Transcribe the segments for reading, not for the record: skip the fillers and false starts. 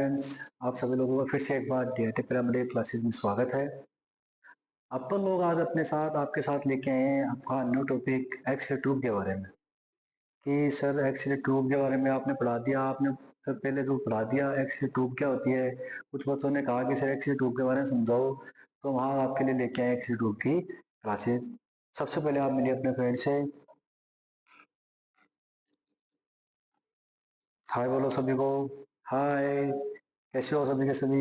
Friends, आप सभी लोगों का फिर से एक बार डीआईटी पिरामिड क्लासेस में स्वागत है। अपन लोग आज अपने साथ आपके साथ लेके आए हैं आपका न्यू टॉपिक एक्स-रे ट्यूब के बारे में कि सर एक्स-रे ट्यूब के बारे में आपने पढ़ा दिया। आपने सर पहले जो पढ़ा दिया एक्स-रे ट्यूब क्या होती है। कुछ बच्चों ने कहा कि सर एक्स-रे ट्यूब के बारे में समझाओ, तो वहाँ आपके लिए लेके आए एक्स-रे ट्यूब की क्लासेस। सबसे पहले आप मिलिए अपने फ्रेंड से। हाय बोलो सभी को। हाय, कैसे हो सभी के सभी।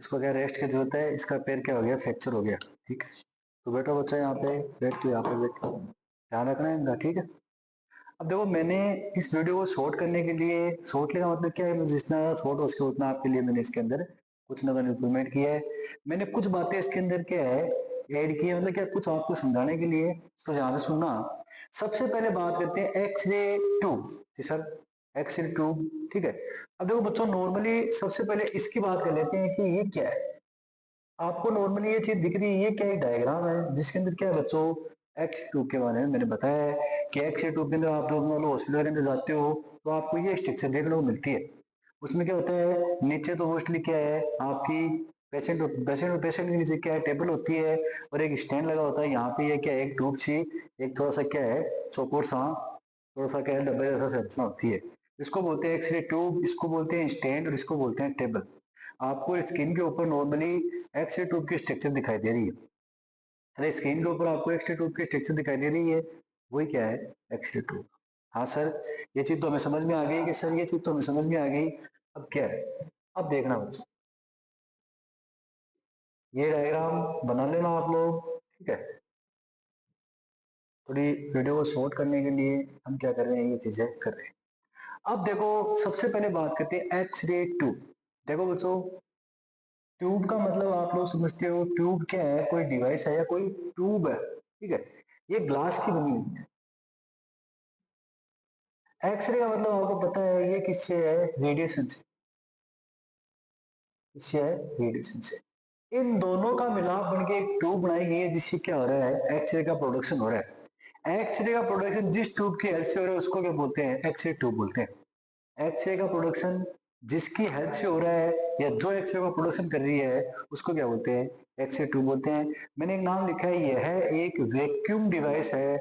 इसको क्या रेस्ट की जरूरत है, इसका पैर क्या हो गया, फ्रैक्चर हो गया। ठीक है, तो बैठो बच्चा यहाँ पे, बैठ के यहाँ पे बैठो, ध्यान रखना है इनका। ठीक है, अब देखो मैंने इस वीडियो को शॉर्ट करने के लिए, शॉर्ट का मतलब क्या है, जितना शॉर्ट हो सके उतना आपके लिए मैंने इसके अंदर कुछ ना कुछ इम्प्रूवमेंट किया है। मैंने कुछ बातें इसके अंदर क्या है ऐड की है, मतलब क्या कुछ आपको समझाने के लिए, तो ध्यान से सुनना। सबसे पहले बात करते हैं X-ray tube. Sir X-ray tube, ठीक है। अब देखो बच्चों, नॉर्मली सबसे पहले इसकी बात कर लेते हैं कि ये क्या है। आपको नॉर्मली ये चीज दिख रही है, ये क्या एक डायग्राम है जिसके अंदर क्या है बच्चों, एक्स ट्यूब के बारे में मैंने बताया है कि एक्स ट्यूब के अंदर आप लोग मान लो हॉस्पिटल के अंदर जाते हो तो आपको ये स्ट्रक्चर देखने को मिलती है। उसमें क्या होता है, नीचे तो मोस्टली क्या है आपकी पेशेंट के नीचे क्या है, टेबल होती है और एक स्टैंड लगा होता है। यहाँ पे ये क्या है, एक ट्यूब सी, एक थोड़ा सा क्या है चौकोर सा, थोड़ा सा क्या है डब्बे जैसा संरचना होती है। इसको बोलते हैं एक्सरे ट्यूब, इसको बोलते हैं स्टैंड और इसको बोलते हैं टेबल। आपको स्क्रीन के ऊपर नॉर्मली एक्सरे ट्यूब की स्ट्रक्चर दिखाई दे रही है। अरे स्क्रीन के ऊपर आपको एक्सरे ट्यूब की स्ट्रक्चर दिखाई दे रही है, वही क्या है, एक्सरे ट्यूब। हाँ सर, ये चीज तो हमें समझ में आ गई कि सर ये चीज तो हमें समझ में आ गई। अब क्या है, अब देखना बच्चों, ये डायग्राम बना लेना आप लोग। ठीक है, थोड़ी वीडियो को शॉर्ट करने के लिए हम क्या कर रहे हैं, ये चीजें कर रहे हैं। अब देखो सबसे पहले बात करते हैं एक्सरे ट्यूब। देखो बच्चों, ट्यूब का मतलब आप लोग समझते हो, ट्यूब क्या है, कोई डिवाइस है या कोई ट्यूब है। ठीक है, ये ग्लास की बनी हुई है। एक्सरे का मतलब आपको पता है ये किससे है, रेडिएशन से। किससे है, रेडिएशन से। इन दोनों का मिलाप बनके एक ट्यूब बनाई गई है जिससे क्या हो रहा है, एक्सरे का प्रोडक्शन हो रहा है। एक्सरे का प्रोडक्शन जिस ट्यूब की हेल्प से हो रहा है उसको क्या बोलते हैं, एक्सरे ट्यूब बोलते हैं। एक्सरे का प्रोडक्शन जिसकी हेल्प से हो रहा है या जो एक्सरे का प्रोडक्शन कर रही है उसको क्या बोलते हैं, एक्सरे ट्यूब बोलते हैं। मैंने एक नाम लिखा है, यह एक वैक्यूम डिवाइस है।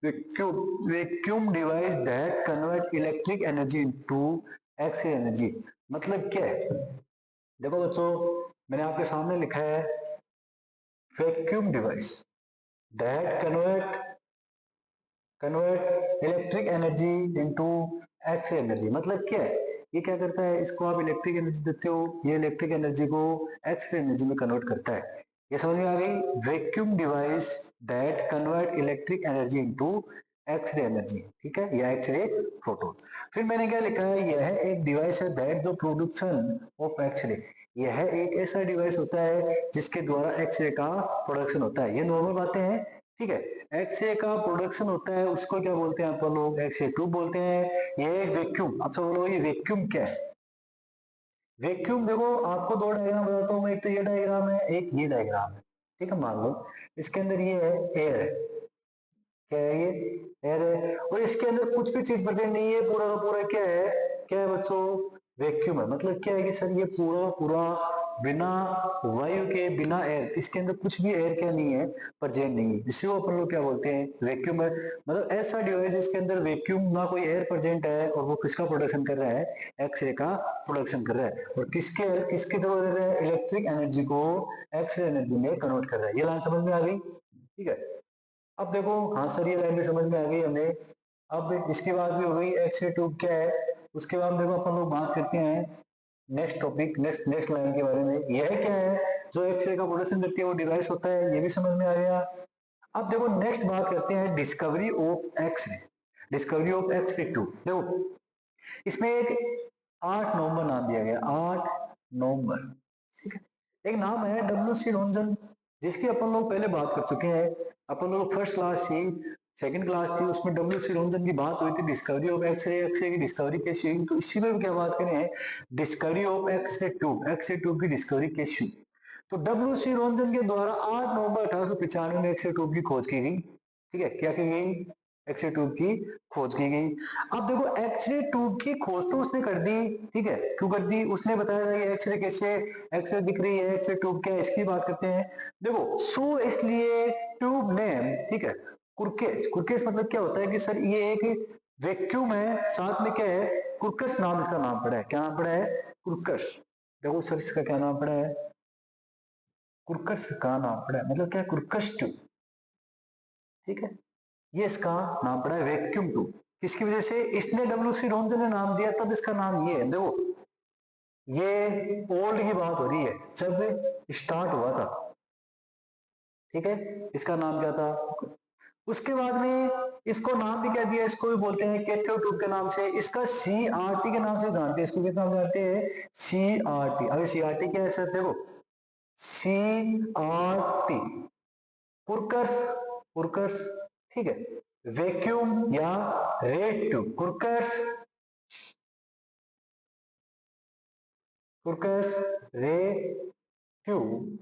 Vacuum device that convert electric energy into X-ray energy. मतलब क्या है, देखो बच्चों, मैंने आपके सामने लिखा है vacuum device that convert convert electric energy into x energy. मतलब क्या है, ये क्या करता है, इसको आप इलेक्ट्रिक एनर्जी देते हो, ये इलेक्ट्रिक एनर्जी को एक्स एनर्जी में कन्वर्ट करता है। ये समझ में आ गई, vacuum device that convert electric energy into X ray energy. ठीक है, या एक्स रे फोटोन। फिर मैंने क्या लिखा है, यह एक डिवाइस है that the production of X ray. यह एक ऐसा डिवाइस होता है जिसके द्वारा एक्स रे का प्रोडक्शन होता है। ये नॉर्मल बातें हैं। ठीक है, एक्सरे का प्रोडक्शन होता है उसको क्या बोलते हैं अपन लोग, एक्सरे ट्यूब बोलते हैं। ये वैक्यूम, आप सब बोलो ये वैक्यूम क्या है। वैक्यूम देखो आपको दो डायग्राम बताता हूँ, एक तो ये डायग्राम है, एक ये डायग्राम है। ठीक है, मान लो इसके अंदर ये है एयर है, क्या है ये, एयर है, और इसके अंदर कुछ भी चीज प्रेजेंट नहीं है, पूरा का पूरा क्या है बच्चों, वैक्यूम है। मतलब क्या है कि सर ये पूरा पूरा बिना वायु के, बिना एयर, इसके अंदर कुछ भी एयर क्या नहीं है, प्रेजेंट नहीं है, इसी को अपन लोग क्या बोलते हैं, वैक्यूम है। मतलब ऐसा डिवाइस जिसके अंदर वैक्यूम, ना कोई एयर प्रेजेंट है, और वो किसका प्रोडक्शन कर रहा है, एक्सरे का प्रोडक्शन कर रहा है। और किसके थ्रू कर रहा है, इलेक्ट्रिक एनर्जी को एक्सरे एनर्जी में कन्वर्ट कर रहा है। ये लाइन समझ में आ गई। ठीक है, अब देखो, हाँ सर ये लाइन भी समझ में आ गई हमें। अब इसके बाद भी हो गई एक्स रे ट्यूब क्या है। उसके बाद देखो अपन लोग बात करते हैं next topic, next next line के बारे में। यह क्या है, जो एक्सरे का प्रोडक्शन करती है वो डिवाइस होता है, ये भी समझ में आ गया। अब देखो नेक्स्ट बात करते हैं discovery of X-ray. Discovery of X-ray tube, देखो इसमें एक 8 नवंबर नाम दिया गया, 8 नवंबर। ठीक है, एक नाम है डब्ल्यू सी रोंजन, जिसकी अपन लोग पहले बात कर चुके हैं। अपन लोग फर्स्ट क्लास थी, सेकंड क्लास थी, उसमें डब्ल्यू सी रोंजन की बात हुई थी, डिस्कवरी ऑफ एक्सरे, एक्सरे की डिस्कवरी कैसी हुई। तो इसी में क्या बात करें, डिस्कवरी ऑफ एक्सरे ट्यूब की डिस्कवरी कैसी हुई। तो डब्ल्यू सी रोंजन के द्वारा 8 नवंबर 1895 में एक्सरे ट्यूब की खोज की गई। ठीक है, क्या की गई, एक्सरे ट्यूब की खोज की गई। अब देखो एक्सरे ट्यूब की खोज तो उसने कर दी, ठीक है, क्यों कर दी, उसने बताया था कि एक्सरे कैसे, एक्सरे दिख रही है, एक्सरे ट्यूब क्या है, इसकी बात करते हैं। देखो सो इसलिए ट्यूब नेम, ठीक है, कुर्केस, कुर्केस मतलब क्या होता है कि सर ये एक वैक्यूम है, साथ में क्या है, कुर्कस नाम इसका नाम पड़ा है, क्या नाम पड़ा है, कुर्कस। देखो सर इसका क्या नाम पड़ा है, कुर्कस का नाम पड़ा है, मतलब क्या है, कुर्कस ट्यूब, ठीक है, ये इसका नाम पड़ा है वैक्यूम ट्यूब। किसकी वजह से, इसने डब्ल्यू सी रोंजन ने नाम दिया तब इसका नाम ये है। देखो ये ओल्ड की बात हो रही है, जब स्टार्ट हुआ था, ठीक है, इसका नाम क्या था। उसके बाद में इसको नाम भी क्या दिया, इसको भी बोलते हैं कैथोड ट्यूब के नाम से, इसका CRT के नाम से जानते हैं, इसको कितना जानते हैं, CRT। अभी CRT क्या है सर, देखो CRT कुर्कर्स, कुर्कर्स, ठीक है, वैक्यूम या रेड ट्यूब, कुर्कर्स, कुर्कर्स रे ट्यूब,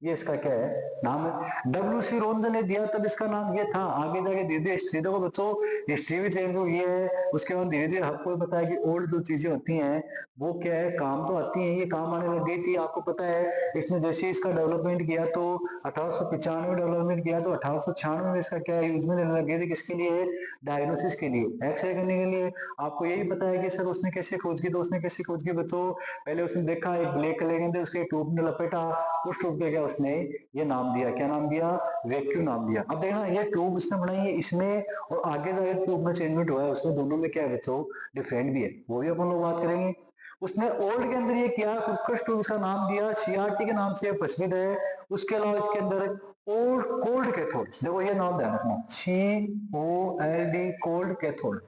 ये इसका क्या है, नाम है। डब्ल्यू सी रोन्स ने दिया तब इसका नाम ये था, आगे जाके धीरे धीरे हिस्ट्री, देखो बच्चों हिस्ट्री भी चेंज हुई है, उसके बाद धीरे धीरे आपको पता है कि ओल्ड जो चीजें होती हैं वो क्या है, काम तो आती हैं, ये काम आने लग गई थी, आपको पता है इसने जैसे इसका डेवलपमेंट किया तो 1895 डेवलपमेंट किया, तो 1896 में इसका क्या यूज में लेने लग गए थे, किसके लिए, डायग्नोसिस के लिए, एक्सरे करने के लिए। आपको यही पता है कि सर उसने कैसे खोज की, तो उसने कैसे खोज की बच्चों, पहले उसने देखा एक ब्लैक कलर के अंदर उसके ट्यूब ने लपेटा, उस ट्यूब पे क्या उसने ये नाम दिया, क्या नाम दिया, वैक्यूम नाम दिया। अब देखना ये ट्यूब उसने बनाई है इसमें, और आगे जाके ट्यूब में चेंजमेंट हुआ है उसमें, दोनों में क्या है बच्चों, डिफरेंट भी है, वो भी अपन लोग बात करेंगे। उसने ओल्ड के अंदर ये किया, कुर्कस ट्यूब इसका नाम दिया, CRT के नाम से प्रचलित है। उसके अलावा इसके अंदर ओल्ड कोल्ड कैथोड, देखो ये नाम ध्यान रखना, COLD कोल्ड कैथोड।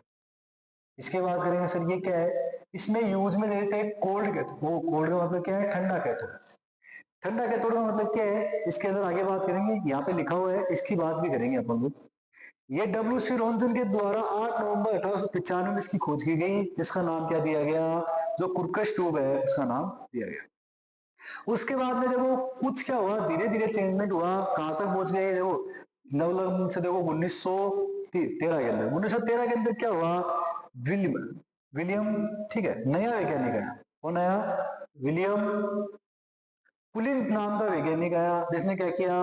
इसके बाद करेंगे सर ये क्या है, इसमें यूज में लेते हैं कोल्ड कैथोड, वो कोल्ड का मतलब क्या है, ठंडा कैथोड। ठंडा कैथोड का मतलब क्या है, इसके अंदर आगे बात करेंगे, यहाँ पे लिखा हुआ है, इसकी बात भी करेंगे अपन लोग। ये डब्ल्यू सी रोन्सन के द्वारा 8 नवंबर 1895 में इसकी खोज की गई, जिसका नाम क्या दिया गया, जो कुर्कश ट्यूब है उसका नाम दिया गया। उसके बाद में देखो कुछ क्या हुआ, धीरे धीरे चेंजमेंट हुआ, कहां तक पहुंच गए, देखो लगभग से देखो 1913 के अंदर, 1913 के अंदर क्या हुआ, विलियम, विलियम, ठीक है, नया वैज्ञानिक आया, कौन आया, विलियम पुलिंज नाम का वैज्ञानिक आया, जिसने क्या किया,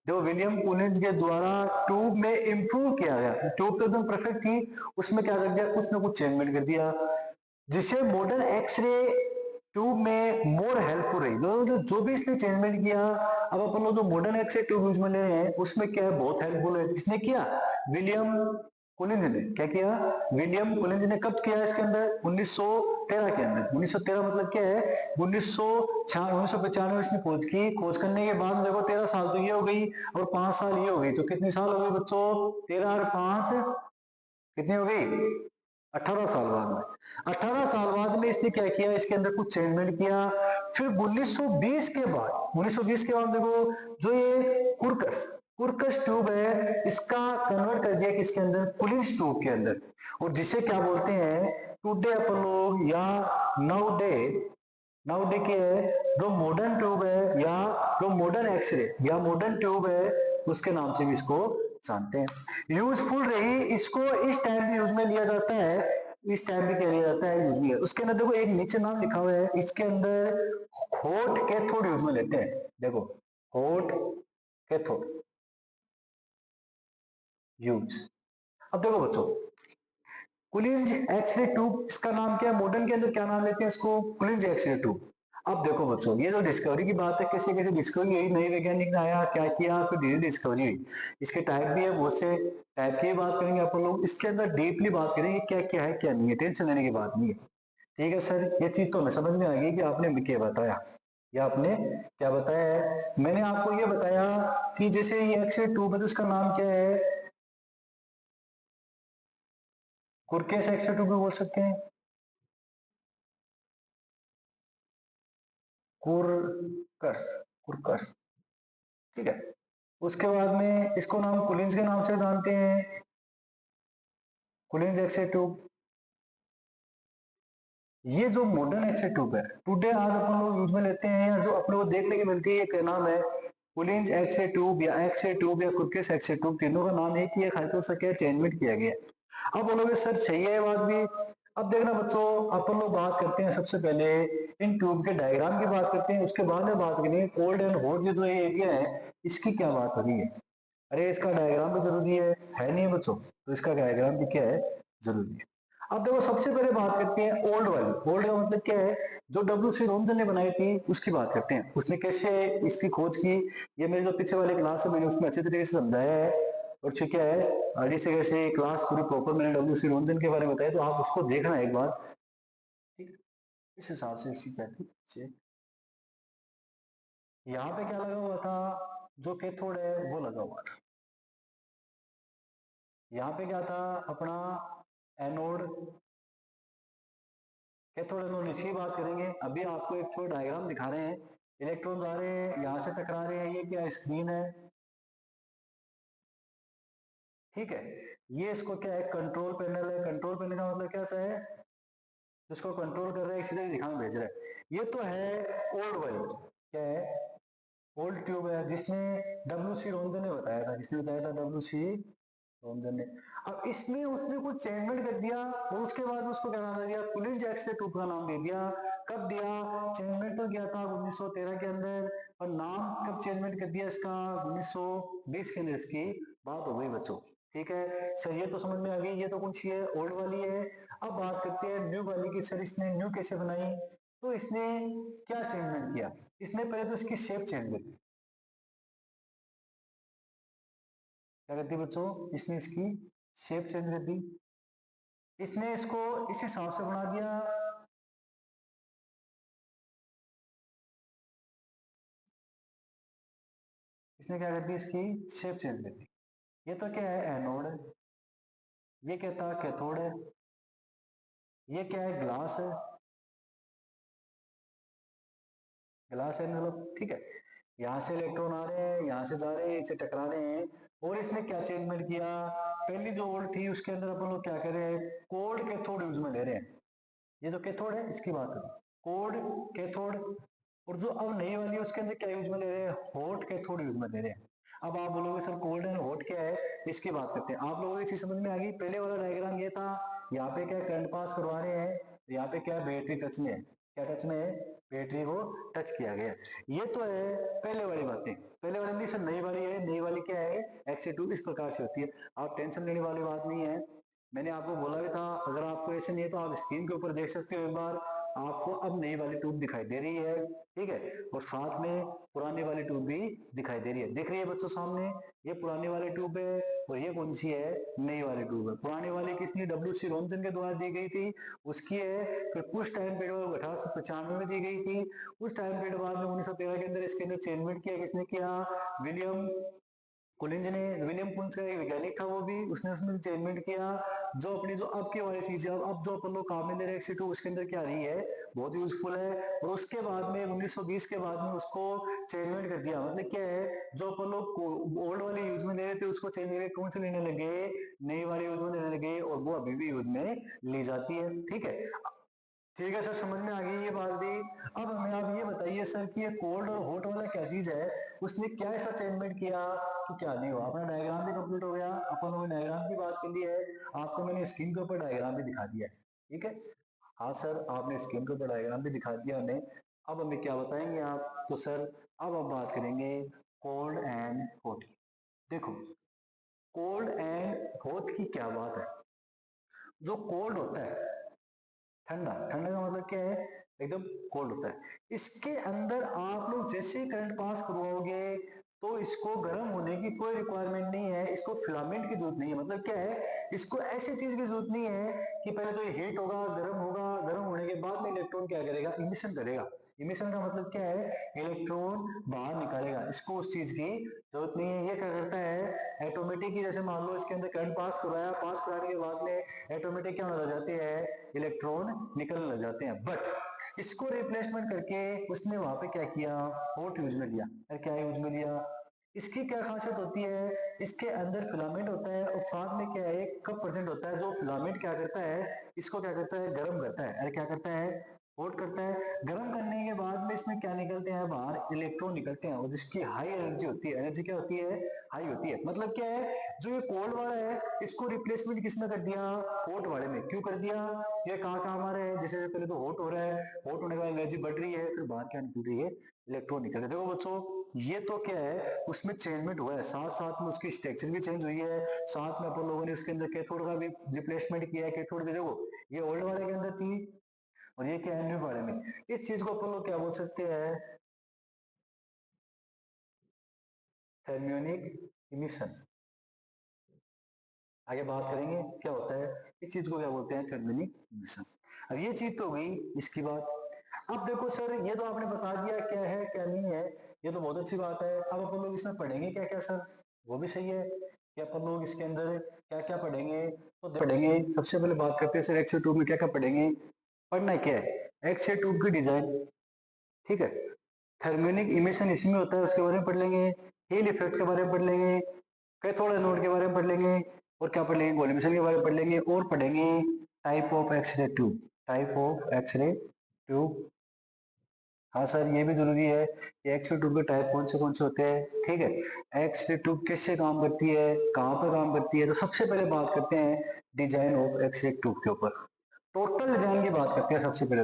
जो विलियम पुलिंज के द्वारा ट्यूब में इंप्रूव किया गया, ट्यूब तो एकदम परफेक्ट थी, उसमें क्या कर दिया, कुछ ना कुछ चेंजमेंट कर दिया, जिससे मॉडर्न एक्सरे ट्यूब में मोर हेल्पफुल रही, जो भी इसने चेंजमेंट किया, अब अपन लोग जो मॉडर्न एक्सरे ट्यूब यूज में ले रहे हैं उसमें क्या है, बहुत हेल्पफुल है, जिसने किया, विलियम कुलिंज ने क्या किया, विलियम कुलिंज ने कब किया इसके अंदर, 1913 के अंदर, 1913 मतलब क्या है, 1995 इसने खोज की, खोज करने के बाद देखो 13 साल तो ये हो गई, और 5 साल ये हो गई, तो कितनी साल हो गई बच्चों, 13 और 5 कितनी हो गई, 18 साल बाद में, 18 साल बाद में इसने क्या किया, इसके अंदर कुछ चेंजमेंट किया। फिर 1920 के बाद, 1920 के बाद देखो जो ये कुर्कस, कुर्कस ट्यूब है, इसका कन्वर्ट कर दिया किसके अंदर, पुलिस ट्यूब के अंदर, और जिसे क्या बोलते हैं टुडे अपन लोग, या नाउ डे, नाउ डे के जो मॉडर्न ट्यूब है, या जो मॉडर्न एक्सरे या मॉडर्न ट्यूब है, उसके नाम से भी इसको जानते हैं। यूजफुल रही, इसको इस टाइम भी यूज में लिया जाता है, इस टाइम भी क्या लिया जाता है, यूज में। उसके अंदर देखो एक नीचे नाम लिखा हुआ है, इसके अंदर हॉट कैथोड यूज में लेते हैं, देखो हॉट कैथोड यूज। अब देखो बच्चों कुलिंज एक्सरे ट्यूब, इसका नाम क्या है, मॉडर्न के अंदर क्या नाम लेते हैं इसको, कुलिंज एक्सरे ट्यूब। अब देखो बच्चों ये जो डिस्कवरी की बात है, कैसे कैसे डिस्कवरी हुई, नई वैज्ञानिक ने आया, क्या किया, फिर धीरे धीरे डिस्कवरी हुई, इसके टाइप भी है, बहुत से टाइप की बात करेंगे अपन लोग, इसके अंदर डीपली बात करेंगे क्या क्या है क्या नहीं है, टेंशन लेने की बात नहीं है, ठीक है सर, ये चीज तो हमें समझ में आ गई कि आपने क्या बताया, या आपने क्या बताया है, मैंने आपको ये बताया कि जैसे ये एक्सरे ट्यूब है तो इसका नाम क्या है, कुर्केस एक्सरे ट्यूब भी बोल सकते हैं, कुरकस, कुरकस, ठीक है। उसके बाद में इसको नाम कुलिंस के नाम से जानते हैं, कुलिंस एक्सरे ट्यूब। ये जो मॉडर्न एक्सरे ट्यूब है टुडे आज अपन लोग यूज में लेते हैं, या जो अपने को देखने की मिलती है, ये क्या नाम है, पुलिंज एक्स ट्यूब या कुर्किस एक्स ट्यूब, तीनों का नाम एक ही है, खाली तो उसका क्या चेंजमेंट किया गया है। अब बोलोगे सर सही है बात भी। अब देखना बच्चों, अपन लोग बात करते हैं सबसे पहले इन ट्यूब के डायग्राम की बात करते हैं, उसके बाद में बात करेंगे कोल्ड एंड हॉट जो ये एरिया है इसकी क्या बात हो रही है। अरे इसका डायग्राम भी जरूरी है नहीं बच्चों, तो इसका डायग्राम भी क्या है, जरूरी है। अब देखो सबसे पहले बात करते हैं ओल्ड वाली। ओल्ड का मतलब क्या है, जो डब्ल्यू सी रोमन ने बनाई थी उसकी बात करते हैं, उसने कैसे इसकी खोज की। ये मेरे जो पीछे वाले क्लास है मैंने उसमें अच्छे तरीके से समझाया है, और ठीक है आगे से कैसे क्लास पूरी प्रॉपर मैंने डब्ल्यू सी रोमन के बारे में बताया, तो आप उसको देखना एक बार, ठीक है। इस हिसाब से इसकी क्या थी। यहाँ पे क्या लगा हुआ था, जो कैथोड है वो लगा हुआ था। यहाँ पे क्या था अपना एनोड, कैथोड एनोड इसकी बात करेंगे। अभी आपको एक छोटा डायग्राम दिखा रहे हैं, इलेक्ट्रॉन आ रहे हैं यहाँ से टकरा रहे हैं, ये क्या स्क्रीन है, ठीक है। ये इसको क्या है, कंट्रोल पैनल है। कंट्रोल पैनल का मतलब क्या होता है, जिसको कंट्रोल कर रहा है इसी तरह दिखाने भेज रहा है। ये तो है ओल्ड वाली, क्या है, ओल्ड ट्यूब है, जिसने डब्ल्यू सी रोंजन ने बताया था, जिसने बताया था डब्ल्यू सी रोंजन ने। अब इसमें उसने कुछ चेंजमेंट कर दिया और उसके बाद उसको क्या नाम दे दिया, पुलिंज एक्स ट्यूब का नाम दे दिया। कब दिया, चेंजमेंट तो किया था 1913 के अंदर, और नाम कब चेंजमेंट कर दिया इसका, 1920 के अंदर इसकी बात हो गई बच्चों। ठीक है सर, ये तो समझ में आ गई, ये तो कौन सी है, ओल्ड वाली है। अब बात करते हैं न्यू वाली की, सर इसने न्यू कैसे बनाई। तो इसने क्या चेंजमेंट किया, इसने पहले तो इसकी शेप चेंज कर दी। क्या करती बच्चों, इसने इसकी शेप चेंज कर दी। इसने इसको इस हिसाब से बना दिया, इसने क्या कर दी, इसकी शेप चेंज कर दी। ये तो क्या है, एनोड है। ये क्या था, कैथोड है। ये क्या है, ग्लास है। ग्लास है मतलब, ठीक है। यहाँ से इलेक्ट्रॉन आ रहे हैं, यहाँ से जा रहे हैं, इसे टकरा रहे हैं। और इसने क्या चेंजमेंट किया, पहली जो ओल्ड थी उसके अंदर अपन लोग क्या कर रहे हैं, कोल्ड कैथोड यूज में ले रहे हैं। ये जो कैथोड है इसकी बात करें, कोल्ड कैथोड। और जो अब नई वाली है उसके अंदर क्या यूज में ले रहे हैं, हॉट कैथोड यूज में ले रहे हैं। अब आप बोलोगे सर कोल्ड एंड हॉट क्या है, इसकी बात करते हैं। आप लोगों को ये चीज समझ में आ गई। पहले वाला डायग्राम ये था, यहाँ पे क्या करंट पास करवा रहे हैं, यहाँ पे क्या बैटरी टच में है, क्या टच में है, बैटरी को टच किया गया है। ये तो है पहले वाली बातें। पहले वाली नहीं सर, नई वाली है। नई वाली क्या है, एक्स2 इस प्रकार से होती है। आप टेंशन लेने वाली बात नहीं है। मैंने आपको बोला भी था, अगर आपको ऐसे नहीं है तो आप स्क्रीन के ऊपर देख सकते हो एक बार, आपको अब नई वाली ट्यूब दिखाई दे रही है, ठीक है। और साथ में पुरानी वाली ट्यूब भी दिखाई दे रही है, दिख रही है बच्चों सामने। ये पुरानी वाली ट्यूब है और ये कौन सी है, नई वाली ट्यूब है। पुरानी वाली किसने, डब्ल्यू सी रॉमसन के द्वारा दी गई थी, उसकी है। फिर कुछ टाइम पीरियड 1895 में दी गई थी। कुछ टाइम पीरियड बाद में 1913 के अंदर इसके अंदर चेंजमेंट किया, किसने किया, विलियम कुलिंज ने। विलियम कुंज का एक वैज्ञानिक था वो भी, उसने उसमें चेंजमेंट किया। जो अपनी जो अब की वाली चीज है, अब जो अपन लोग काम में ले रहे हैं एक्सी2, उसके अंदर क्या रही है, बहुत यूजफुल है। और उसके बाद में 1920 के बाद में उसको चेंजमेंट कर दिया। मतलब क्या है, जो अपन लोग ओल्ड वाली यूज में ले रहे थे उसको चेंज करके कौन से लेने लगे, नई वाली यूज में लेने लगे, और वो अभी भी यूज में ली जाती है, ठीक है। ठीक है सर, समझ में आ गई ये बात भी। अब हमें आप ये बताइए सर कि ये कोल्ड और हॉट वाला क्या चीज है, उसने क्या ऐसा चेंजमेंट किया कि क्या नहीं हुआ। अपना डायग्राम भी कंप्लीट हो गया, अपन लोगों ने डायग्राम की बात कर ली है। आपको मैंने स्क्रीन के ऊपर डायग्राम भी दिखा दिया है, ठीक है। हाँ सर, आपने स्क्रीन के ऊपर डायग्राम भी दिखा दिया हमें। अब हमें क्या बताएंगे आप, तो सर अब हम बात करेंगे कोल्ड एंड हॉट की। देखो, कोल्ड एंड हॉट की क्या बात है। जो कोल्ड होता है, ठंडा, ठंडा का मतलब क्या है, एकदम कोल्ड होता है। इसके अंदर आप लोग जैसे ही करंट पास करवाओगे तो इसको गर्म होने की कोई रिक्वायरमेंट नहीं है, इसको फिलामेंट की जरूरत नहीं है। मतलब क्या है, इसको ऐसी चीज की जरूरत नहीं है कि पहले तो ये हीट होगा, गर्म होगा, गर्म होने के बाद में इलेक्ट्रॉन क्या करेगा, इमिशन करेगा। इमिशन का मतलब क्या है, इलेक्ट्रॉन बाहर निकालेगा, इसको उस चीज की जरूरत नहीं है। ये क्या करता है, ऑटोमेटिक ही, जैसे मान लो इसके अंदर करंट पास करवाया, पास कराने के बाद में ऑटोमेटिक क्या होने लग जाते हैं, इलेक्ट्रॉन निकलने लग जाते हैं। बट इसको रिप्लेसमेंट करके उसने वहां पे क्या किया, हॉट यूज में लिया। क्या यूज में लिया, इसकी क्या खासियत होती है, इसके अंदर फिलामेंट होता है और साथ में क्या है, एक कप प्रेजेंट होता है। जो फिलामेंट क्या करता है, इसको क्या करता है, गर्म करता है। अरे क्या करता है, होल्ड करता है। गर्म करने के बाद में इसमें क्या निकलते हैं बाहर, इलेक्ट्रॉन निकलते हैं और जिसकी हाई एनर्जी होती है। एनर्जी क्या होती है, हाई होती है। मतलब क्या है, जो ये कोल्ड वाला है इसको रिप्लेसमेंट किसमें कर दिया, हॉट वाले में। क्यों कर दिया, ये कहाँ काम आ रहा है, जैसे पहले तो हॉट हो रहा है, हॉट होने के बाद एनर्जी बढ़ रही है, फिर बाहर क्या निकल रही है, इलेक्ट्रॉन निकल रहे हैं। देखो बच्चों ये तो क्या है, उसमें चेंजमेंट हुआ है, साथ साथ में उसकी स्ट्रक्चर भी चेंज हुई है, साथ में अपन लोगों ने उसके अंदर कैथोड का भी रिप्लेसमेंट किया है। कैथोड भी देखो ये ओल्ड वाले के अंदर थी और ये क्या है, न्यू वाले में। इस चीज को अपन लोग क्या बोल सकते हैं, थर्मियोनिक इमिशन। आगे बात करेंगे क्या होता है, इस चीज को क्या बोलते हैं, थर्मियोनिक इमिशन। अब ये चीज तो गई इसकी बात। अब देखो सर ये तो आपने बता दिया क्या है क्या नहीं है, ये तो बहुत अच्छी बात है। अब अपन लोग इसमें पढ़ेंगे क्या क्या सर, वो भी सही है कि अपन लोग इसके अंदर क्या क्या पढ़ेंगे। तो पढ़ेंगे, सबसे पहले बात करते हैं सर एक्स ट्यूब में क्या क्या पढ़ेंगे। पढ़ना क्या है, एक्स ट्यूब की डिजाइन, ठीक है। थर्मियोनिक इमिशन इसमें होता है, उसके बारे में पढ़ लेंगे। हील इफेक्ट के बारे में पढ़ लेंगे, कैथोड एनोड के बारे में पढ़ लेंगे, और क्या पढ़ लेंगे, कॉलिमेशन के बारे में पढ़ लेंगे, और पढ़ेंगे type of X-ray tube. Type of X-ray tube, हाँ सर ये भी जरूरी है कि एक्सरे ट्यूब के टाइप कौन से होते हैं, ठीक है। एक्सरे ट्यूब कैसे काम करती है, कहाँ पर काम करती है। तो सबसे पहले बात करते हैं डिजाइन ऑफ एक्सरे ट्यूब के ऊपर। टोटल डिजाइन की बात करते हैं सबसे पहले।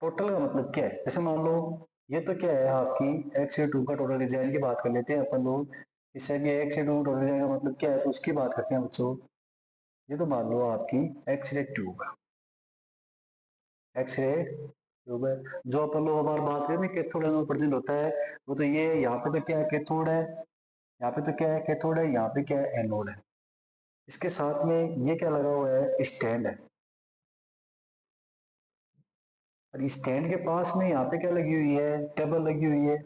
टोटल का मतलब क्या है, जैसे मान लो ये तो क्या है आपकी एक्स टू का टोटल डिजाइन की बात कर लेते हैं अपन लोग। इससे कि एक्स टू टोटल डिजाइन का मतलब क्या है तो उसकी बात करते हैं बच्चों। ये तो मान लो आपकी एक्स रे ट्यूब है, एक्स रे ट्यूब है। जो अपन लोग हमारी बात करें ना कैथोड एनोड प्रेजेंट होता है, वो तो ये यहाँ पे तो क्या है, कैथोड है। यहाँ पे तो क्या है, कैथोड है। यहाँ पे क्या है, एनोड है। इसके साथ में ये क्या लगा हुआ है, स्टैंड है। और स्टैंड के पास में यहाँ पे क्या लगी हुई है, टेबल लगी हुई है,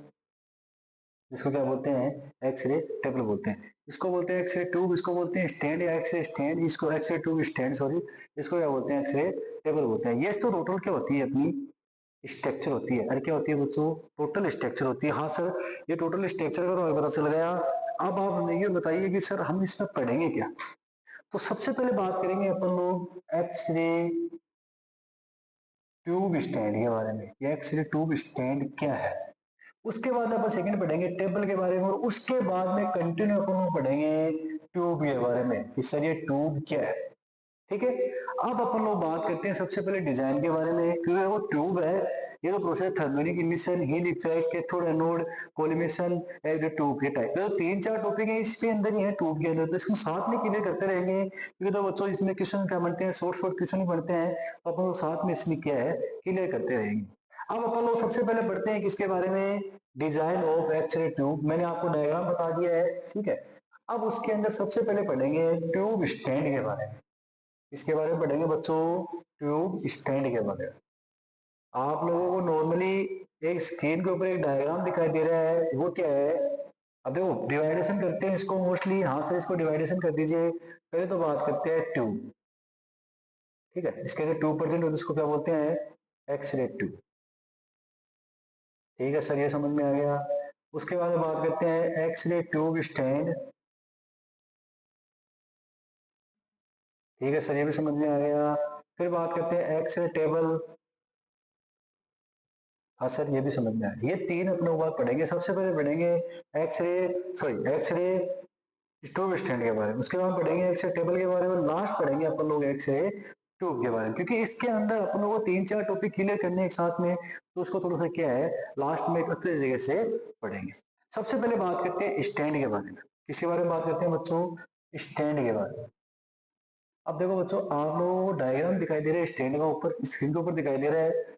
जिसको क्या बोलते हैं, एक्सरे टेबल बोलते हैं। इसको बोलते हैं एक्सरे ट्यूब, इसको बोलते हैं स्टैंड या एक्सरे स्टैंड, इसको एक्सरे ट्यूब स्टैंड सॉरी, इसको क्या बोलते हैं, एक्सरे टेबल बोलते हैं। ये तो टोटल क्या होती है अपनी, स्ट्रक्चर होती है। अरे क्या होती है बच्चों, टोटल स्ट्रक्चर होती है। हाँ सर ये टोटल स्ट्रक्चर का तो हमें पता चल गया। अब आप हमें ये बताइए कि सर हम इसमें पढ़ेंगे क्या। तो सबसे पहले बात करेंगे अपन लोग एक्सरे ट्यूब स्टैंड के बारे में। एक्सरे ट्यूब स्टैंड क्या है, उसके बाद अपन सेकंड पढ़ेंगे टेबल के बारे में, और उसके बाद में कंटिन्यू अपन पढ़ेंगे ट्यूब के बारे में कि सर ये ट्यूब क्या है, ठीक है। अब अपन लोग बात करते हैं सबसे पहले डिजाइन के बारे में, क्योंकि वो ट्यूब है। ये तो process thermionic emission, heat effect, cathode anode, collimation, tube के टाइप तो तीन चार टॉपिक है इसके अंदर ही है ट्यूब के अंदर। तो इसको साथ में क्लियर करते रहेंगे, क्योंकि तो बच्चों इसमें क्वेश्चन क्या बनते हैं, शॉर्ट शॉर्ट क्वेश्चन ही बनते हैं। तो अपन लोग साथ में इसमें क्या है क्लियर करते रहेंगे। अब अपन लोग सबसे पहले पढ़ते हैं किसके बारे में, डिजाइन ऑफ एक्सरे ट्यूब। मैंने आपको डायग्राम बता दिया है, ठीक है। अब उसके अंदर सबसे पहले पढ़ेंगे ट्यूब स्टैंड के बारे में। इसके बारे में पढ़ेंगे बच्चों, ट्यूब स्टैंड के बारे में। आप लोगों को नॉर्मली एक स्क्रीन के ऊपर एक डायग्राम दिखाई दे रहा है, वो क्या है। अब देखो डिवाइडेशन करते हैं इसको मोस्टली, हाथ से इसको डिवाइडेशन कर दीजिए। पहले तो बात करते हैं ट्यूब, ठीक है। इसके अंदर ट्यूब प्रेजेंट होती है, इसको क्या बोलते हैं, एक्सरे ट्यूब। ठीक है सर ये समझ में आ गया। उसके बाद बात करते हैं एक्सरे ट्यूब स्टैंड, ठीक है सर ये भी समझ में आ गया। फिर बात करते हैं एक्सरे टेबल, हाँ सर ये भी समझ में आया। ये तीन अपने ऊपर पढ़ेंगे। सबसे पहले पढ़ेंगे X-ray sorry X-ray tube stand के बारे में, उसके बाद पढ़ेंगे एक्सरे टेबल के बारे में, लास्ट पढ़ेंगे अपन लोग एक्सरे ट्यूब के बारे में। क्योंकि इसके अंदर अपन लोगों को तीन चार टॉपिक क्लियर करने एक साथ में, तो उसको थोड़ा सा क्या है लास्ट में अच्छे तरीके से पढ़ेंगे। सबसे पहले बात करते हैं स्टैंड के बारे में। किसके बारे में बात करते हैं बच्चों, स्टैंड के बारे में। अब देखो बच्चों आप लोगों को डायग्राम दिखाई दे रहा है स्टैंड का, ऊपर स्क्रीन के ऊपर दिखाई दे रहा है।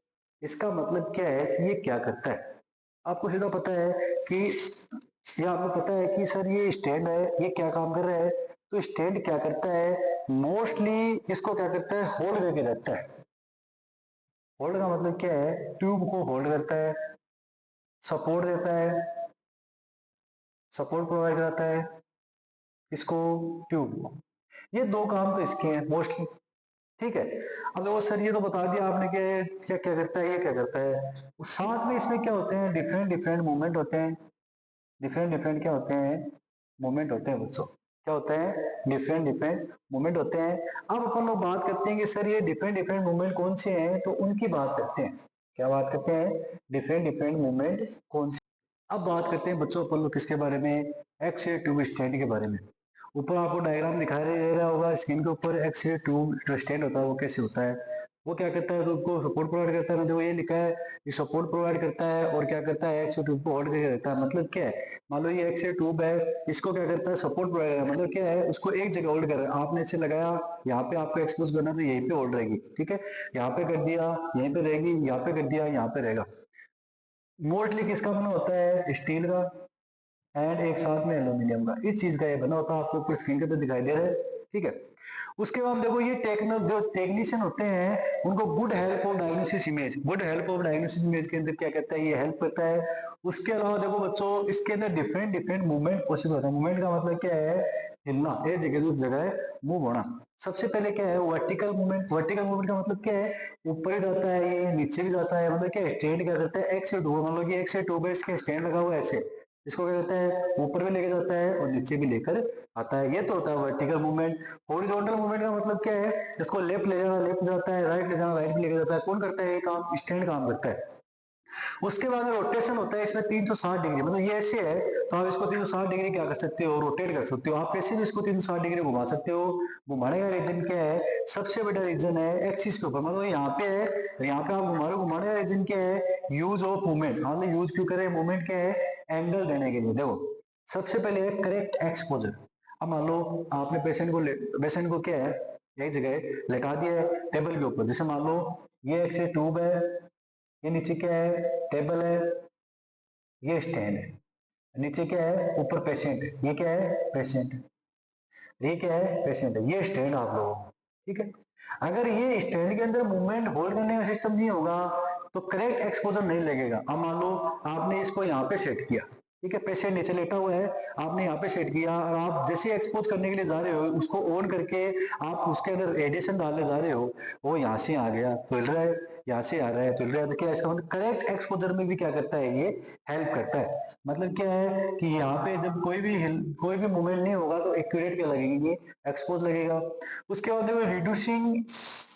इसका मतलब क्या है कि ये क्या करता है। आपको सीधा पता है कि ये आपको पता है कि सर ये स्टैंड है, ये क्या काम कर रहा है। तो स्टैंड क्या करता है, मोस्टली इसको क्या करता है, होल्ड करके रखता है। होल्ड का मतलब क्या है, ट्यूब को होल्ड करता है, सपोर्ट देता है, सपोर्ट प्रोवाइड कराता है इसको, ट्यूब को। ये दो काम तो इसके हैं मोस्टली, ठीक है। अब देखो सर ये तो बता दिया आपने कि क्या क्या करता है, ये क्या करता है। साथ में इसमें क्या होते हैं, डिफरेंट डिफरेंट मूवमेंट होते हैं। डिफरेंट डिफरेंट क्या होते हैं, मूवमेंट होते हैं बच्चों। क्या होता है, डिफरेंट डिफरेंट मूवमेंट होते हैं। अब अपन लोग बात करते हैं कि सर ये डिफरेंट डिफरेंट मूवमेंट कौन से हैं, तो उनकी बात करते हैं। क्या बात करते हैं, डिफरेंट डिफरेंट मूवमेंट कौन से। अब बात करते हैं बच्चों अपन लोग किसके बारे में, एक्स रे ट्यूब स्टैंड के बारे में। ऊपर आपको डायग्राम दिखाई दे रहा होगा स्क्रीन के ऊपर, एक्स रे ट्यूब जो स्टैंड होता है वो कैसे होता है। वो क्या करता है, तो उसको सपोर्ट प्रोवाइड करता है, जो ये लिखा है ये सपोर्ट प्रोवाइड करता है और क्या करता है, एक्स रे ट्यूब को होल्ड करके रखता है। मतलब क्या है, मान लो ये एक्स रे ट्यूब है, इसको क्या करता है, सपोर्ट प्रोवाइड, मतलब क्या है, उसको एक जगह होल्ड कर रहा है। आपने इसे लगाया, यहाँ पे आपको एक्सपोज करना तो यहीं पे होल्ड रहेगी, ठीक है। यहाँ पे कर दिया यहीं पे रहेगी, यहाँ पे कर दिया यहाँ पे रहेगा। मोस्टली किसका बना होता है, स्टील का एंड एक साथ में एल्यूमिनियम का, इस चीज का ये बना होता है। आपको ऊपर स्क्रीन के ऊपर दिखाई दे रहा है, ठीक है। उसके बाद देखो ये जो टेक्नीशियन होते हैं उनको good help of diagnosis image, good help of diagnosis image के अंदर क्या कहता है, ये हेल्प करता है। उसके अलावा देखो बच्चों इसके अंदर डिफरेंट डिफरेंट मूवमेंट पॉसिबल होता है। मूवमेंट का मतलब क्या है, हिलना, एक जगह से दूसरी जगह मूव होना। सबसे पहले क्या है, वर्टिकल मूवमेंट। वर्टिकल मूवमेंट का मतलब क्या है, ऊपर ही जाता है ये, नीचे भी जाता है। मतलब क्या, स्टैंड क्या करता है, एक से टू, मान लो कि एक से टू पे इसके स्टैंड लगा हुआ है ऐसे, इसको क्या कहता है, ऊपर भी लेके जाता है और नीचे भी लेकर आता है, ये तो होता है वर्टिकल मूवमेंट। हॉरिजॉन्टल मूवमेंट का मतलब क्या है, इसको लेफ्ट ले जाना लेफ्ट जाता है, राइट ले जाना राइट भी लेके जाता है। कौन करता है ये काम, स्टैंड काम करता है। उसके बाद रोटेशन होता है इसमें 360 डिग्री, मतलब ये ऐसे है तो आप इसको 360 डिग्री क्या कर सकते हो, रोटेट कर सकते हो। आप कैसे भी इसको 360 डिग्री घुमा सकते हो। घुमाने का रीजन क्या है, सबसे बड़ा रीजन है एक्सिस के ऊपर, मतलब यहाँ पे है, यहाँ पे आप घुमा रहे हो। घुमाने का रीजन क्या है, यूज ऑफ मूवमेंट। मतलब यूज क्यों करें मूवमेंट, क्या है, एंगल देने के लिए। देखो सबसे पहले है करेक्ट एक्सपोजर। अब मान लो आपने पेशेंट को क्या है, एक जगह लेटा दिया है टेबल के ऊपर। जैसे मान लो ये एक से ट्यूब है, ये नीचे क्या है, टेबल है, ये स्टैंड है, नीचे क्या है, ऊपर पेशेंट है, ये क्या है, पेशेंट है, ये क्या है, पेशेंट है, ये स्टैंड आप लोगों को, ठीक है। अगर ये स्टैंड के अंदर मूवमेंट होल्ड करने का सिस्टम नहीं होगा तो करेक्ट एक्सपोजर नहीं लगेगा। अब मान लो आपने इसको यहाँ पे सेट किया, ठीक है, पेशेंट नीचे लेटा हुआ है, आपने यहाँ पे सेट किया और आप जैसे एक्सपोज करने के लिए जा रहे हो, उसको ऑन करके आप उसके अंदर रेडिएशन डालने जा रहे हो, वो यहाँ से आ गया तो हिल रहा है, यहाँ से आ रहा है तो हिल रहा है, तो क्या इसका मतलब करेक्ट एक्सपोजर में भी क्या करता है, ये हेल्प करता है। मतलब क्या है कि यहाँ पे जब कोई भी मूवमेंट नहीं होगा तो एक्यूरेट क्या लगेगी, ये एक्सपोज लगेगा। उसके बाद देखो रिड्यूसिंग,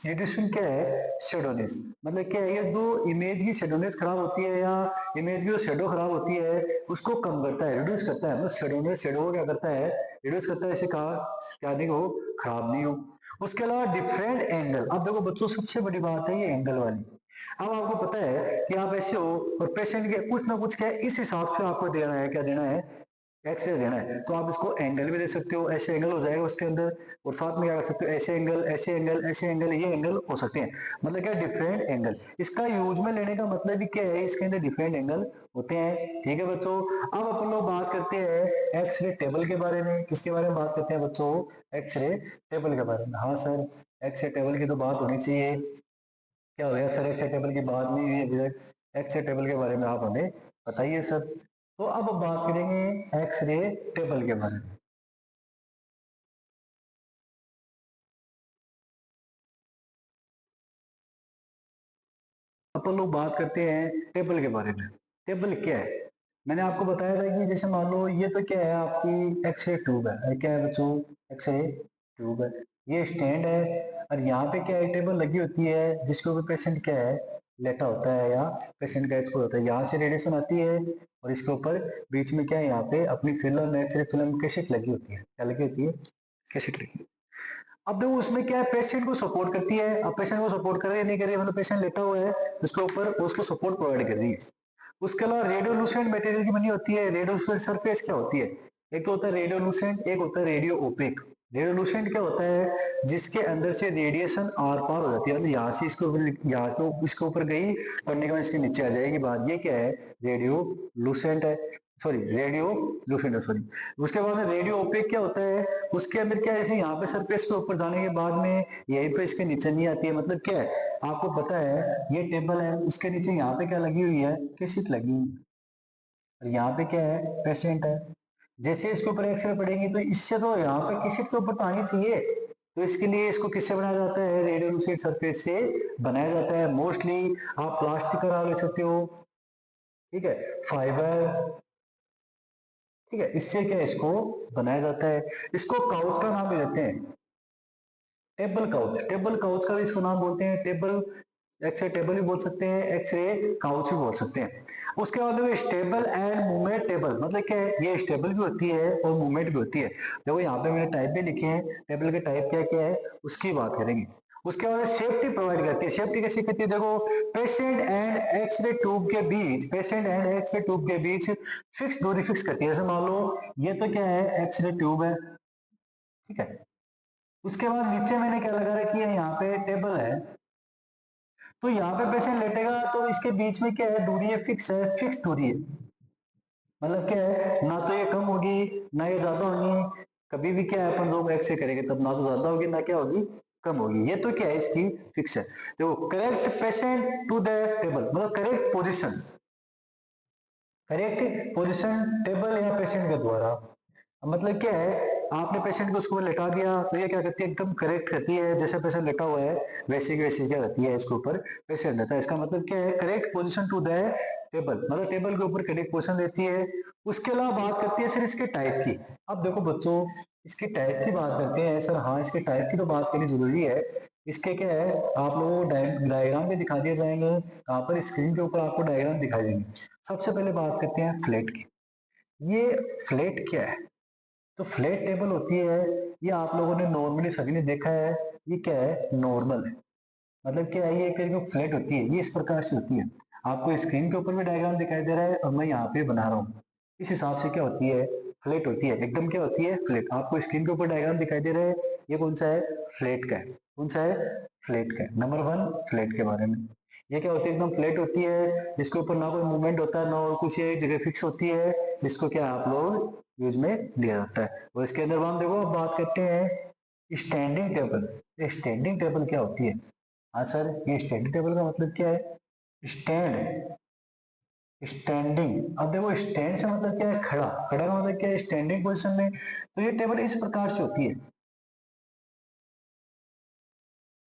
रिड्यूसिंग क्या है, शेडोनेस। मतलब क्या है, ये जो इमेज की शेडोनेस खराब होती है या इमेज की जो शेडो खराब होती है उसको कम करता है, रिड्यूस करता है। मतलब शेडोनेस शेडो को क्या करता है, रिड्यूस करता है, इसे कहा क्या नहीं हो, खराब नहीं हो। उसके अलावा डिफरेंट एंगल। अब देखो बच्चों सबसे बड़ी बात है ये एंगल वाली। अब आपको पता है कि आप ऐसे हो और पेशेंट के कुछ ना कुछ क्या है, इस हिसाब से आपको देना है, क्या देना है, एक्सरे देना है। तो आप इसको एंगल भी दे सकते हो, ऐसे एंगल हो जाएगा उसके अंदर, और साथ में क्या कर सकते हो, ऐसे एंगल ऐसे एंगल ऐसे एंगल, ये एंगल हो सकते हैं। मतलब क्या, डिफरेंट एंगल। इसका यूज में लेने का मतलब भी क्या है, इसके अंदर डिफरेंट एंगल होते हैं, ठीक है बच्चों। अब अपन लोग बात करते हैं एक्सरे टेबल के बारे में। किसके बारे में बात करते हैं बच्चों, एक्सरे टेबल के बारे में। हाँ सर, एक्सरे टेबल की तो बात होनी चाहिए। क्या हो गया सर, एक्सरे टेबल की बात नहीं हुई अभी तक, एक्सरे टेबल के बारे में आप हमें बताइए सर। तो अब बात करेंगे एक्सरे टेबल के बारे में। अपन लोग बात करते हैं टेबल के बारे में। टेबल क्या है, मैंने आपको बताया था कि जैसे मान लो ये तो क्या है, आपकी एक्सरे ट्यूब है, क्या है बच्चों, एक्सरे ट्यूब है, ये स्टैंड है, और यहाँ पे क्या है, टेबल लगी होती है जिसके ऊपर पेशेंट क्या है, लेटा होता है या पेशेंट का एक्सपोज होता है। यहाँ से रेडिएशन आती है और इसके ऊपर बीच में क्या है, यहाँ पे अपनी फिल्म, एक्सरे फिल्म कैसेट लगी होती है। क्या लगी होती है, कैसेट लगी। अब देखो उसमें क्या है, पेशेंट को सपोर्ट करती है। अब पेशेंट को सपोर्ट कर रही है नहीं कर रही है, मतलब पेशेंट लेटा हुआ है, उसके ऊपर उसको सपोर्ट प्रोवाइड कर रही है। उसके अलावा रेडियोलुसेंट मटेरियल की बनी होती है। रेडियोलुसेंट सरफेस क्या होती है, एक तो होता है रेडियोलुसेंट, एक होता है रेडियो ओपेक। रेडियोलुसेंट क्या होता है, जिसके अंदर से रेडिएशन आर पार हो जाती है, मतलब यहाँ से यहाँ को इसके ऊपर गई, पढ़ने के बाद इसके नीचे आ जाएगी बात, ये क्या है, रेडियो लुसेंट है, सॉरी रेडियो लुसेंट है, सॉरी। उसके बाद में रेडियो ओपेक क्या होता है, उसके अंदर क्या है, जैसे यहाँ पे सरफेस पे ऊपर जाने के बाद में यहीं पे इसके नीचे नहीं आती है। मतलब क्या है, आपको पता है ये टेबल है, इसके नीचे यहाँ पे क्या लगी हुई है, कैसेट लगी हुई है, और यहाँ पे क्या है, पेशेंट है। जैसे इसके ऊपर एक्सरे पड़ेगी तो इससे तो यहाँ पे कैसेट के ऊपर तो आनी चाहिए, तो इसके लिए इसको किससे बनाया जाता है, रेडियोलुसेंट सरफेस से बनाया जाता है। मोस्टली आप प्लास्टिक करा ले सकते हो, ठीक है, फाइबर, ठीक है, इससे क्या इसको बनाया जाता है। इसको काउच का नाम भी देते हैं, टेबल काउच। टेबल काउच का भी इसको नाम बोलते हैं, टेबल एक्स-रे टेबल भी बोल सकते हैं, एक्स-रे काउच भी बोल सकते हैं। उसके बाद में स्टेबल एंड मूवमेंट टेबल, मतलब क्या है, ये स्टेबल भी होती है और मूवमेंट भी होती है। देखो यहाँ पे मैंने टाइप भी लिखे हैं, टेबल के टाइप क्या क्या है उसकी बात करेंगे। उसके बाद सेफ्टी प्रोवाइड करती है। सेफ्टी कैसी करती है, देखो पेशेंट एंड एक्स-रे ट्यूब के बीच, पेशेंट एंड एक्स-रे ट्यूब के बीच फिक्स दूरी फिक्स करती है। जैसे मान लो ये तो क्या है, एक्स-रे ट्यूब है, ठीक है। उसके बाद नीचे मैंने क्या लगा रखी है, यहाँ पे टेबल है, तो यहाँ पे पेशेंट लेटेगा तो इसके बीच में क्या है, दूरी है, फिक्स है, फिक्स दूरी है। मतलब क्या है, ना तो ये कम होगी ना ये ज्यादा होगी। कभी भी क्या है, अपन लोग एक्सरे करेंगे तब ना तो ज्यादा होगी ना क्या होगी, कम होगी। ये तो क्या है, इसकी फिक्स है। देखो correct patient to the table, मतलब correct position, correct position table या पेशेंट के द्वारा। मतलब क्या है, आपने पेशेंट को उसको लेटा दिया तो ये क्या करती है, एकदम करेक्ट करती है। जैसे पेशेंट लेटा हुआ है वैसे की वैसे क्या रहती है, इसके ऊपर पेशेंट रहता है। इसका मतलब क्या है, correct position to the table, मतलब टेबल के ऊपर करेक्ट पोजीशन देती है। उसके अलावा बात करती है सर इसके टाइप की। अब देखो बच्चों, इसके टाइप की बात करते हैं सर, हाँ इसके टाइप की तो बात करनी जरूरी है। इसके क्या है, आप लोगों को डायग्राम भी दिखा दिए जाएंगे, यहाँ पर स्क्रीन के ऊपर आपको डायग्राम दिखाई देंगे। सबसे पहले बात करते हैं फ्लैट की। ये फ्लैट क्या है, तो फ्लैट टेबल होती है, ये आप लोगों ने नॉर्मली सभी ने देखा है। ये क्या है, नॉर्मल है। मतलब क्या है, ये एक फ्लैट होती है, ये इस प्रकार से होती है। आपको स्क्रीन के ऊपर भी डायग्राम दिखाई दे रहा है और मैं यहाँ पे बना रहा हूँ। इस हिसाब से क्या होती है, फ्लैट होती है, एकदम क्या होती है, फ्लैट। आपको स्क्रीन के ऊपर डायग्राम दिखाई दे रहा है, ये कौन सा है, फ्लैट का है। कौन सा है, फ्लैट का है। नंबर वन, फ्लैट के बारे में। ये क्या होती है, एकदम फ्लैट होती है, जिसके ऊपर ना कोई मूवमेंट होता है ना और कुछ, ये जगह फिक्स होती है, जिसको क्या आप लोग यूज में लिया जाता है। और इसके अंदर हम देखो, अब बात करते हैं स्टैंडिंग टेबल। स्टैंडिंग टेबल क्या होती है, हाँ सर, ये स्टैंडिंग टेबल का मतलब क्या है, स्टैंड, स्टैंडिंग। अब देखो स्टैंड से मतलब क्या है, खड़ा, खड़ा का मतलब क्या है, स्टैंडिंग पोजीशन में। तो ये टेबल इस प्रकार से होती है।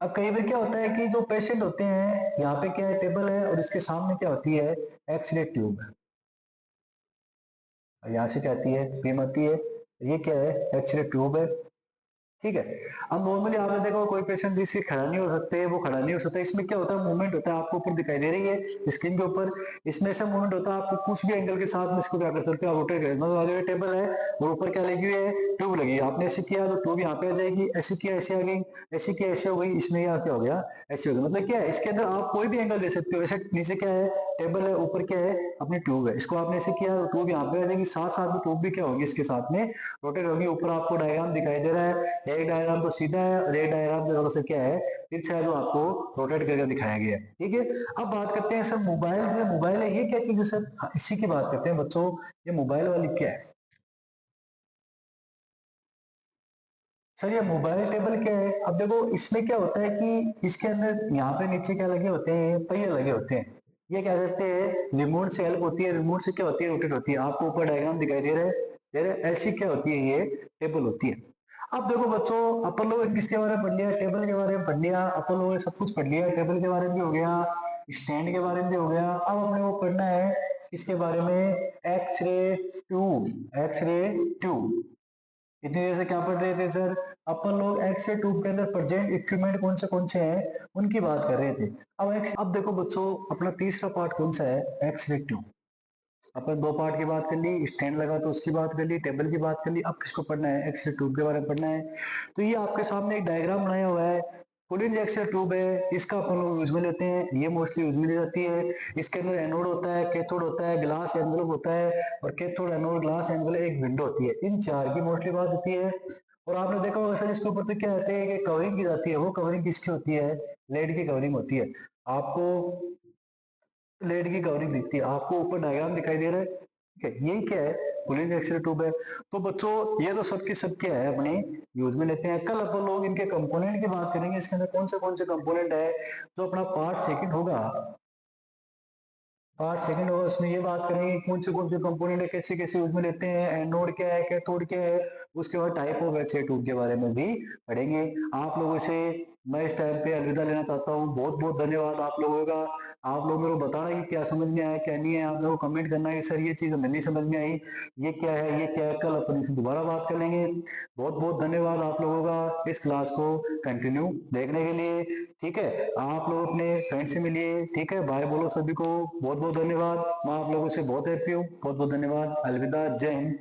अब कई बार क्या होता है कि जो पेशेंट होते हैं, यहाँ पे क्या है, टेबल है और इसके सामने क्या होती है, एक्सरे ट्यूब है। और यहाँ से क्या आती है, बीम आती है। ये क्या है, एक्सरे ट्यूब है, ठीक है। अब नॉर्मली आपने देखा होगा, कोई पेशेंट जिससे खड़ा नहीं हो सकते, वो खड़ा नहीं हो सकता। इसमें क्या होता है, मूवमेंट होता है, आपको ऊपर दिखाई दे रही है स्क्रीन के ऊपर। इसमें ऐसा मूवमेंट होता है, आपको कुछ भी एंगल के साथ में इसको क्या कर सकते हो, आप रोटेट कर, मतलब टेबल है और ऊपर क्या लगी हुई है, ट्यूब लगी है। आपने ऐसे किया तो ट्यूब यहाँ पे आ जाएगी, ऐसे किया ऐसे आ गई, ऐसे किया ऐसे हो गई, इसमें यहाँ क्या हो गया, ऐसे हो गया। मतलब क्या है, इसके अंदर आप कोई भी एंगल दे सकते हो। ऐसे नीचे क्या है, टेबल है, ऊपर क्या है, अपनी ट्यूब है। इसको आपने ऐसे किया तो ट्यूब यहाँ पे आ जाएगी, साथ साथ में ट्यूब भी क्या होगी, इसके साथ में रोटेट होगी। ऊपर आपको डायग्राम दिखाई दे रहा है, एक डायग्राम तो सीधा है और एक डायग्राम जो थोड़ा सा क्या है, तिरछा है, जो आपको रोटेट करके दिखाया गया है, ठीक है। अब बात करते हैं सर मोबाइल, जो मोबाइल है ये क्या चीज है सर, हाँ, इसी की बात करते हैं बच्चों। ये मोबाइल वाली क्या है, सर ये मोबाइल टेबल क्या है। अब देखो इसमें क्या होता है कि इसके अंदर यहाँ पे नीचे क्या लगे होते हैं, पहिए लगे होते हैं। ये क्या करते हैं, रिमोट से हेल्प होती है, रिमोट से क्या होती है, रोटेट होती है। आपको ऊपर डायग्राम दिखाई दे रहा है, ऐसी क्या होती है, ये टेबल होती है। अब देखो बच्चों, अपन लोग किसके बारे में पढ़ लिया, टेबल के बारे में पढ़ लिया, अपन लोगों ने सब कुछ पढ़ लिया। टेबल के बारे में भी हो गया, स्टैंड के बारे में भी हो गया। अब हमने वो पढ़ना है इसके बारे में, एक्सरे ट्यूब, एक्सरे ट्यूब। इतनी देर से क्या पढ़ रहे थे सर, अपन लोग एक्सरे ट्यूब के अंदर प्रेजेंट इक्विपमेंट कौन से हैं उनकी बात कर रहे थे। अब देखो बच्चों, अपना तीसरा पार्ट कौन सा है, एक्सरे ट्यूब। अपन दो पार्ट की बात कर ली, स्टैंड लगा तो उसकी बात कर ली, टेबल की बात कर ली। अब किसको पढ़ना है, एक्सरे ट्यूब के बारे में पढ़ना है। तो ये आपके सामने एक डायग्राम बनाया हुआ है। कोलिन एक्सरे ट्यूब है, इसका अपन लोग यूज में लेते हैं, ये मोस्टली यूज में ली जाती है। इसके अंदर एनोड होता है, कैथोड होता है, ग्लास एनवलप होता है, और कैथोड, एनोड, ग्लास एनवलप, एक विंडो होती है। इन चार की मोस्टली बात होती है। और आपने देखा होगा सर, इसके ऊपर तो क्या कहते हैं कि कवरिंग की जाती है। वो कवरिंग किसकी होती है, लेड की कवरिंग होती है। आपको लेड की कवरिंग दिखती है, आपको ऊपर डायग्राम दिखाई दे रहा है, ठीक है। यही क्या है, कूलिंग एक्सरे ट्यूब है। तो बच्चों ये तो सबके सब क्या है, अपने यूज में लेते हैं। कल अपन लोग इनके कंपोनेंट की बात करेंगे, इसके अंदर कौन से कंपोनेंट है। जो अपना पार्ट सेकंड होगा, पार्ट सेकंड होगा, उसमें ये बात करेंगे कौन से कंपोनेंट है, कैसे कैसे यूज में लेते हैं, एनोड क्या है, कैथोड क्या है। उसके बाद टाइप ऑफ एक्सरे ट्यूब के बारे में भी पढ़ेंगे। आप लोगों से मैं इस टाइम पे अलविदा लेना चाहता हूँ। बहुत बहुत धन्यवाद आप लोगों का। आप लोग मेरे को बताना कि क्या समझ में आया क्या नहीं है। आप लोगों को कमेंट करना है सर ये चीज हमें नहीं समझ में आई, ये क्या है ये क्या है। कल अपन इसे दोबारा बात कर लेंगे। बहुत बहुत धन्यवाद आप लोगों का इस क्लास को कंटिन्यू देखने के लिए। ठीक है, आप लोग अपने फ्रेंड से मिलिए। ठीक है, बाय बोलो सभी को। बहुत बहुत धन्यवाद। मैं आप लोगों से बहुत हैप्पी हूँ। बहुत बहुत धन्यवाद। अलविदा। जय हिंद।